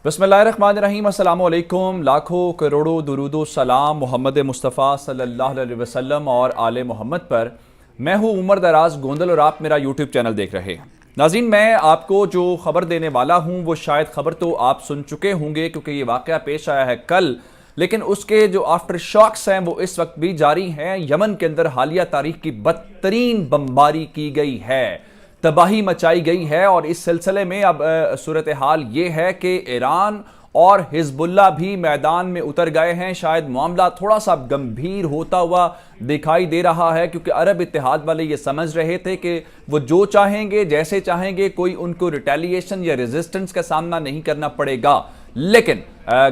बिस्मिल्लाहिर्रहमानिर्रहीम। अस्सलाम वालेकुम। लाखों करोड़ों दुरूदो सलाम मोहम्मद मुस्तफ़ा सल्लल्लाहु अलैहि वसल्लम और आले मोहम्मद पर। मैं हूँ उमर दराज गोंदल और आप मेरा यूट्यूब चैनल देख रहे हैं। नाज़रीन, मैं आपको जो ख़बर देने वाला हूँ वो शायद ख़बर तो आप सुन चुके होंगे क्योंकि ये वाक़या पेश आया है कल, लेकिन उसके जो आफ्टर शॉक्स हैं वो इस वक्त भी जारी हैं। यमन के अंदर हालिया तारीख की बदतरीन बमबारी की गई है, तबाही मचाई गई है और इस सिलसिले में अब सूरत हाल ये है कि ईरान और हिजबुल्ला भी मैदान में उतर गए हैं। शायद मामला थोड़ा सा गंभीर होता हुआ दिखाई दे रहा है क्योंकि अरब इत्तेहाद वाले ये समझ रहे थे कि वो जो चाहेंगे जैसे चाहेंगे, कोई उनको रिटेलिएशन या रेजिस्टेंस का सामना नहीं करना पड़ेगा। लेकिन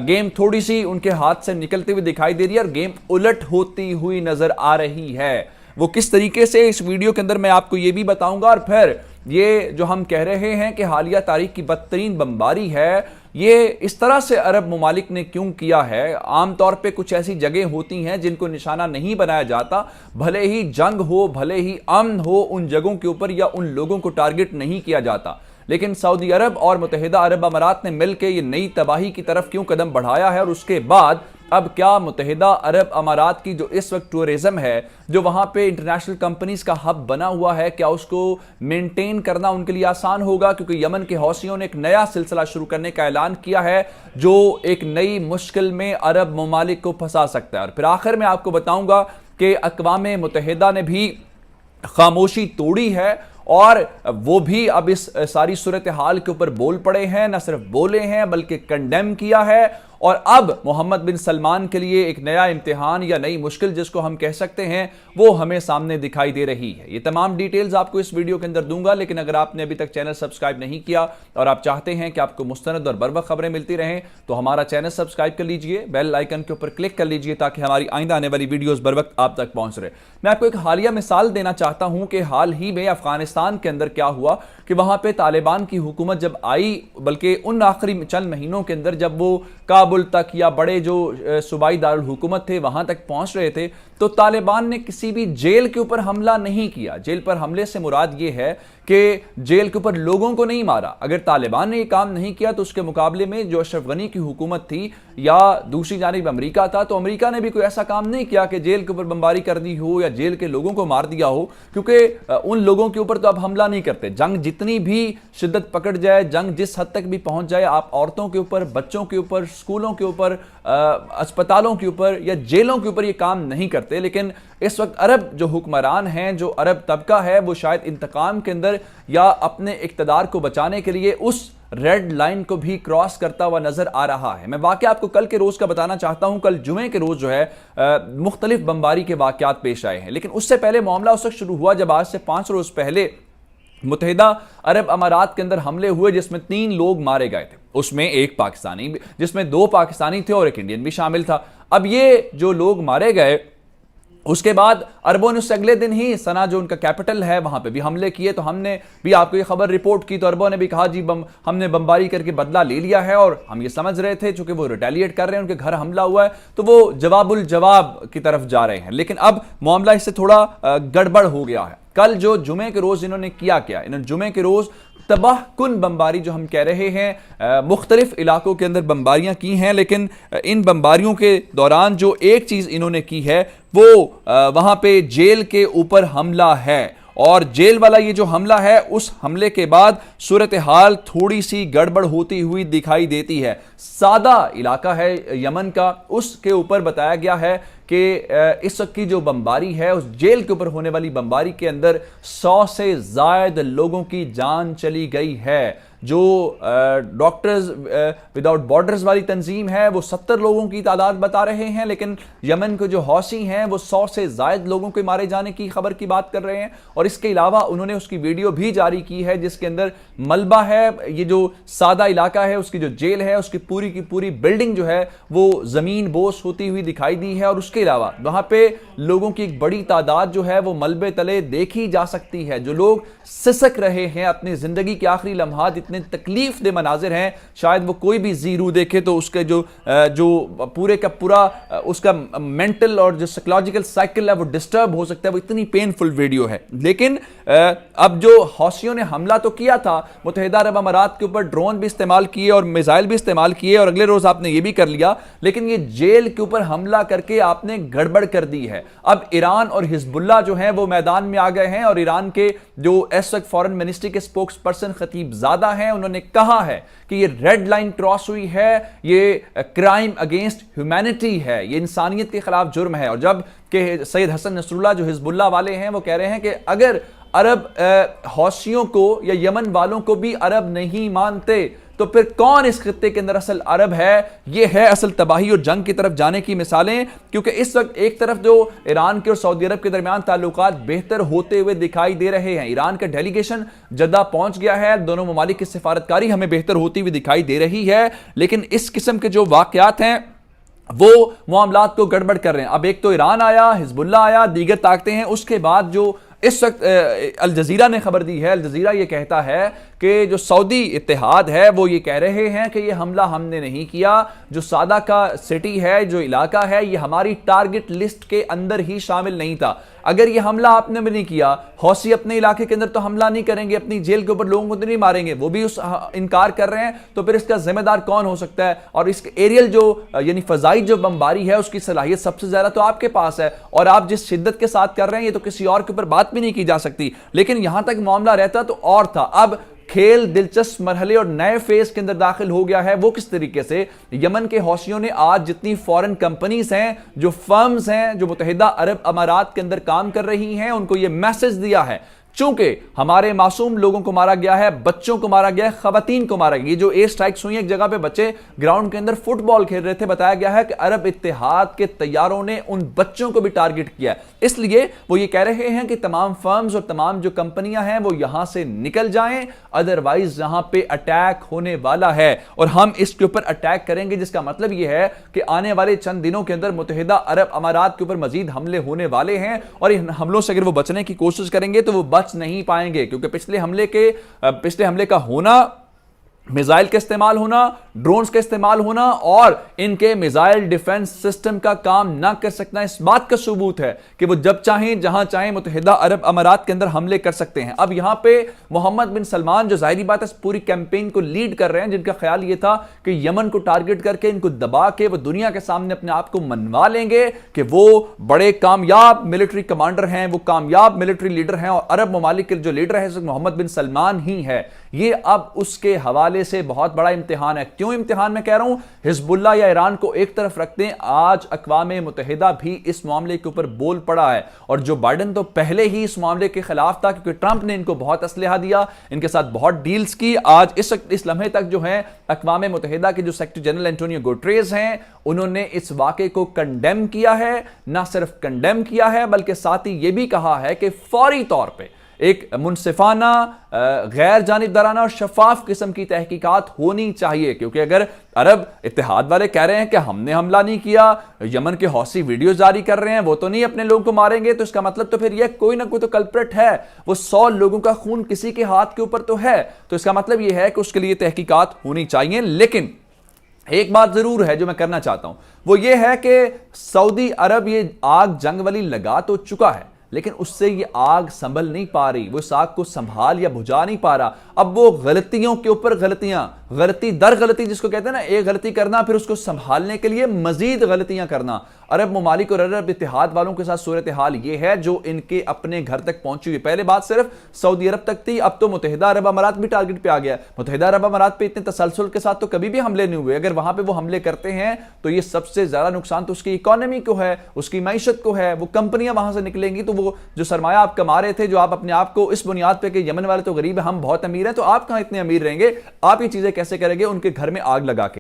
गेम थोड़ी सी उनके हाथ से निकलती हुई दिखाई दे रही है और गेम उलट होती हुई नजर आ रही है। वो किस तरीके से, इस वीडियो के अंदर मैं आपको ये भी बताऊंगा। और फिर ये जो हम कह रहे हैं कि हालिया तारीख की बदतरीन बमबारी है, ये इस तरह से अरब ममालिक ने क्यों किया है। आमतौर पे कुछ ऐसी जगह होती हैं जिनको निशाना नहीं बनाया जाता, भले ही जंग हो, भले ही अमन हो, उन जगहों के ऊपर या उन लोगों को टारगेट नहीं किया जाता। लेकिन सऊदी अरब और मुत्तहिदा अरब अमारात ने मिलकर ये नई तबाही की तरफ क्यों कदम बढ़ाया है, और उसके बाद अब क्या मुत्तहिदा अरब अमारात की जो इस वक्त टूरिज्म है, जो वहाँ पे इंटरनेशनल कंपनीज का हब बना हुआ है, क्या उसको मेंटेन करना उनके लिए आसान होगा? क्योंकि यमन के हौसियों ने एक नया सिलसिला शुरू करने का ऐलान किया है जो एक नई मुश्किल में अरब ममालिक को फंसा सकता है। और फिर आखिर में आपको बताऊंगा कि अक़वाम मुत्तहिदा ने भी खामोशी तोड़ी है और वो भी अब इस सारी सूरत हाल के ऊपर बोल पड़े हैं। न सिर्फ बोले हैं बल्कि कंडेम किया है। और अब मोहम्मद बिन सलमान के लिए एक नया इम्तिहान या नई मुश्किल जिसको हम कह सकते हैं, वो हमें सामने दिखाई दे रही है। ये तमाम डिटेल्स आपको इस वीडियो के अंदर दूंगा, लेकिन अगर आपने अभी तक चैनल सब्सक्राइब नहीं किया और आप चाहते हैं कि आपको मुस्तनद और बरवक्त खबरें मिलती रहें तो हमारा चैनल सब्सक्राइब कर लीजिए, बेल आइकन के ऊपर क्लिक कर लीजिए ताकि हमारी आइंदा आने वाली वीडियोस बर वक्त आप तक पहुंच रहे। मैं आपको एक हालिया मिसाल देना चाहता हूं कि हाल ही में अफगानिस्तान के अंदर क्या हुआ कि वहां पे तालिबान की हुकूमत जब आई, बल्कि उन आखिरी चंद महीनों के अंदर जब वो काबुल तक या बड़े जो सूबाई दारुल हुकूमत थे वहां तक पहुंच रहे थे, तो तालिबान ने किसी भी जेल के ऊपर हमला नहीं किया। जेल पर हमले से मुराद ये है कि जेल के ऊपर लोगों को नहीं मारा। अगर तालिबान ने ये काम नहीं किया तो उसके मुकाबले में जो अशरफ गनी की हुकूमत थी या दूसरी जानिब अमेरिका था, तो अमेरिका ने भी कोई ऐसा काम नहीं किया कि जेल के ऊपर बमबारी कर दी हो या जेल के लोगों को मार दिया हो, क्योंकि उन लोगों के ऊपर तो अब हमला नहीं करते। जंग जितनी भी शिद्दत पकड़ जाए, जंग जिस हद तक भी पहुंच जाए, आप औरतों के ऊपर, बच्चों के ऊपर, स्कूलों के ऊपर, अस्पतालों के ऊपर या जेलों के ऊपर ये काम नहीं करते। लेकिन इस वक्त अरब जो हुक्मरान हैं, जो अरब तबका है, वो शायद इंतकाम के अंदर या अपने इक़्तिदार को बचाने के लिए उस रेड लाइन को भी क्रॉस करता हुआ नजर आ रहा है। मैं वाकया आपको कल के रोज का बताना चाहता हूं। कल जुमे के रोज जो है मुख्तलिफ बमबारी के वाकयात पेश आए हैं, लेकिन उससे पहले मामला उस वक्त शुरू हुआ जब आज से 5 रोज पहले मुत्तहिदा अरब अमारात के अंदर हमले हुए जिसमें 3 लोग मारे गए थे। उसमें एक पाकिस्तानी, जिसमें 2 पाकिस्तानी थे और एक इंडियन भी शामिल था। अब ये जो लोग मारे गए, उसके बाद अरबों ने उससे अगले दिन ही सना जो उनका कैपिटल है वहां पे भी हमले किए। तो हमने भी आपको ये खबर रिपोर्ट की, तो अरबों ने भी कहा जी हमने बमबारी करके बदला ले लिया है। और हम ये समझ रहे थे चूंकि वो रिटेलिएट कर रहे हैं, उनके घर हमला हुआ है, तो वो जवाबुल जवाब की तरफ जा रहे हैं। लेकिन अब मामला इससे थोड़ा गड़बड़ हो गया है। कल जो जुमे के रोज इन्होंने किया क्या, इन्होंने जुमे के रोज तबाह कुन बमबारी जो हम कह रहे हैं, मुख्तलिफ इलाकों के अंदर बमबारियां की हैं। लेकिन इन बमबारियों के दौरान जो एक चीज इन्होंने की है वो वहां पे जेल के ऊपर हमला है। और जेल वाला ये जो हमला है, उस हमले के बाद सूरत हाल थोड़ी सी गड़बड़ होती हुई दिखाई देती है। सादा इलाका है यमन का, उसके ऊपर बताया गया है कि इस वक्त की जो बमबारी है, उस जेल के ऊपर होने वाली बमबारी के अंदर 100 से ज़ायद लोगों की जान चली गई है। जो डॉक्टर्स विदाउट बॉर्डर्स वाली तंजीम है वो 70 लोगों की तादाद बता रहे हैं, लेकिन यमन के जो हौसी हैं वो 100 से ज़ायद लोगों के मारे जाने की खबर की बात कर रहे हैं। और इसके अलावा उन्होंने उसकी वीडियो भी जारी की है जिसके अंदर मलबा है, ये जो सादा इलाका है, उसकी जो जेल है, उसकी पूरी की पूरी बिल्डिंग जो है वो ज़मीन बोस होती हुई दिखाई दी है। और उसके अलावा वहाँ पे लोगों की एक बड़ी तादाद जो है वो मलबे तले देखी जा सकती है। जो लोग सिसक रहे हैं, अपनी ज़िंदगी के आखिरी लम्हात اتنے تکلیف دہ مناظر ہیں، شاید وہ کوئی بھی زیرو دیکھے تو اس کے جو پورے کا پورا اس کا مینٹل اور جو سائیکولوجیکل سائیکل ہے وہ ڈسٹرب ہو سکتا ہے، وہ اتنی پینفل ویڈیو ہے۔ لیکن اب جو حوثیوں نے حملہ تو کیا تھا، متحدہ عرب امارات کے اوپر ڈرون بھی استعمال کیے اور میزائل بھی استعمال کیے، اور اگلے روز آپ نے یہ بھی کر لیا، لیکن یہ جیل کے اوپر حملہ کر کے آپ نے گڑبڑ کر دی ہے۔ اب ایران اور حزب اللہ جو ہیں وہ میدان میں آ گئے ہیں، اور ایران کے جو اس وقت فارن منسٹری کے سپوکس پرسن خطیب زادہ ہیں، انہوں نے کہا ہے کہ یہ ریڈ لائن کراس ہوئی ہے، یہ کرائم اگینسٹ ہیومینٹی ہے، یہ انسانیت کے خلاف جرم ہے۔ اور جب کہ سید حسن نصر اللہ جو حزب اللہ والے ہیں وہ کہہ رہے ہیں کہ اگر عرب حوثیوں کو یا یمن والوں کو بھی عرب نہیں مانتے تو پھر کون اس خطے کے اندر اصل عرب ہے؟ یہ ہے اصل تباہی اور جنگ کی طرف جانے کی مثالیں، کیونکہ اس وقت ایک طرف جو ایران کے اور سعودی عرب کے درمیان تعلقات بہتر ہوتے ہوئے دکھائی دے رہے ہیں، ایران کا ڈیلیگیشن جدہ پہنچ گیا ہے، دونوں ممالک کی سفارتکاری ہمیں بہتر ہوتی ہوئی دکھائی دے رہی ہے، لیکن اس قسم کے جو واقعات ہیں وہ معاملات کو گڑبڑ کر رہے ہیں۔ اب ایک تو ایران آیا، حزب اللہ آیا، دیگر طاقتیں ہیں، اس کے بعد جو اس وقت الجزیرہ نے خبر دی ہے، الجزیرہ یہ کہتا ہے کہ جو سعودی اتحاد ہے وہ یہ کہہ رہے ہیں کہ یہ حملہ ہم نے نہیں کیا، جو سادہ کا سٹی ہے، جو علاقہ ہے، یہ ہماری ٹارگٹ لسٹ کے اندر ہی شامل نہیں تھا۔ اگر یہ حملہ آپ نے بھی نہیں کیا، حوثی اپنے علاقے کے اندر تو حملہ نہیں کریں گے، اپنی جیل کے اوپر لوگوں کو تو نہیں ماریں گے، وہ بھی اس انکار کر رہے ہیں، تو پھر اس کا ذمہ دار کون ہو سکتا ہے؟ اور اس کے ایریل جو یعنی فضائی جو بمباری ہے اس کی صلاحیت سب سے زیادہ تو آپ کے پاس ہے، اور آپ جس شدت کے ساتھ کر رہے ہیں یہ تو کسی اور کے اوپر بات بھی نہیں کی جا سکتی۔ لیکن یہاں تک معاملہ رہتا تو اور تھا۔ اب کھیل دلچسپ مرحلے اور نئے فیز کے اندر داخل ہو گیا ہے۔ وہ کس طریقے سے؟ یمن کے حوثیوں نے آج جتنی فورن کمپنیز ہیں، جو فرمز ہیں جو متحدہ عرب امارات کے اندر کام کر رہی ہیں، ان کو یہ میسج دیا ہے چونکہ ہمارے معصوم لوگوں کو مارا گیا ہے، بچوں کو مارا گیا ہے، خواتین کو مارا گیا ہے۔ یہ جو ایئر سٹرائکس ہوئی ہیں، ایک جگہ پہ بچے گراؤنڈ کے اندر فٹ بال کھیل رہے تھے، بتایا گیا ہے کہ عرب اتحاد کے طیاروں نے ان بچوں کو بھی ٹارگٹ کیا ہے۔ اس لیے وہ یہ کہہ رہے ہیں کہ تمام فرمز اور تمام جو کمپنیاں ہیں وہ یہاں سے نکل جائیں، ادروائز یہاں پہ اٹیک ہونے والا ہے اور ہم اس کے اوپر اٹیک کریں گے، جس کا مطلب یہ ہے کہ آنے والے چند دنوں کے اندر متحدہ عرب امارات کے اوپر مزید حملے ہونے والے ہیں، اور ان حملوں سے اگر وہ بچنے کی کوشش کریں گے تو وہ بچ نہیں پائیں گے، کیونکہ پچھلے حملے کا ہونا، میزائل کا استعمال ہونا، ڈرونز کا استعمال ہونا اور ان کے میزائل ڈیفنس سسٹم کا کام نہ کر سکنا اس بات کا ثبوت ہے کہ وہ جب چاہیں جہاں چاہیں متحدہ عرب امارات کے اندر حملے کر سکتے ہیں۔ اب یہاں پہ محمد بن سلمان جو ظاہری بات ہے اس پوری کیمپین کو لیڈ کر رہے ہیں، جن کا خیال یہ تھا کہ یمن کو ٹارگٹ کر کے ان کو دبا کے وہ دنیا کے سامنے اپنے آپ کو منوا لیں گے کہ وہ بڑے کامیاب ملٹری کمانڈر ہیں، وہ کامیاب ملٹری لیڈر ہیں، اور عرب ممالک کے جو لیڈر ہے محمد بن سلمان ہی ہے۔ یہ اب اس کے حوالے سے بہت بڑا امتحان ہے۔ کیوں امتحان میں کہہ رہا ہوں؟ حزب اللہ یا ایران کو ایک طرف رکھتے ہیں، آج اقوام متحدہ بھی اس معاملے کے اوپر بول پڑا ہے، اور جو بائیڈن تو پہلے ہی اس معاملے کے خلاف تھا کیونکہ ٹرمپ نے ان کو بہت اسلحہ دیا، ان کے ساتھ بہت ڈیلز کی۔ آج اس لمحے تک جو ہے اقوام متحدہ کے جو سیکریٹری جنرل اینٹونیو گوٹریز ہیں، انہوں نے اس واقعے کو کنڈیم کیا ہے، نہ صرف کنڈیم کیا ہے بلکہ ساتھ ہی یہ بھی کہا ہے کہ فوری طور پہ ایک منصفانہ، غیر جانبدارانہ اور شفاف قسم کی تحقیقات ہونی چاہیے، کیونکہ اگر عرب اتحاد والے کہہ رہے ہیں کہ ہم نے حملہ نہیں کیا، یمن کے حوثی ویڈیو جاری کر رہے ہیں، وہ تو نہیں اپنے لوگوں کو ماریں گے، تو اس کا مطلب تو پھر یہ کوئی نہ کوئی تو کلپرٹ ہے، وہ 100 لوگوں کا خون کسی کے ہاتھ کے اوپر تو ہے، تو اس کا مطلب یہ ہے کہ اس کے لیے تحقیقات ہونی چاہیے۔ لیکن ایک بات ضرور ہے جو میں کرنا چاہتا ہوں، وہ یہ ہے کہ سعودی عرب یہ آگ جنگ والی لگا تو چکا ہے، لیکن اس سے یہ آگ سنبھل نہیں پا رہی، وہ اس آگ کو سنبھال یا بجھا نہیں پا رہا۔ اب وہ غلطیوں کے اوپر غلطیاں، غلطی در غلطی جس کو کہتے ہیں نا، ایک غلطی کرنا پھر اس کو سنبھالنے کے لیے مزید غلطیاں کرنا۔ عرب ممالک اور عرب اتحاد والوں کے ساتھ صورتحال یہ ہے جو ان کے اپنے گھر تک پہنچی ہوئی۔ پہلے بات صرف سعودی عرب تک تھی، اب تو متحدہ عرب امارات بھی ٹارگٹ پہ آ گیا۔ متحدہ عرب امارات پہ اتنے تسلسل کے ساتھ تو کبھی بھی حملے نہیں ہوئے، اگر وہاں پہ وہ حملے کرتے ہیں تو یہ سب سے زیادہ نقصان تو اس کی اکانومی کو ہے، اس کی معیشت کو ہے، وہ کمپنیاں وہاں سے نکلیں گی، تو وہ جو سرمایہ آپ کما رہے تھے، جو آپ اپنے آپ کو اس بنیاد پہ کہ یمن والے تو غریب ہیں، ہم بہت امیر ہیں، تو آپ کہاں اتنے امیر رہیں گے؟ آپ یہ چیزیں کیسے کریں گے ان کے گھر میں آگ لگا کے؟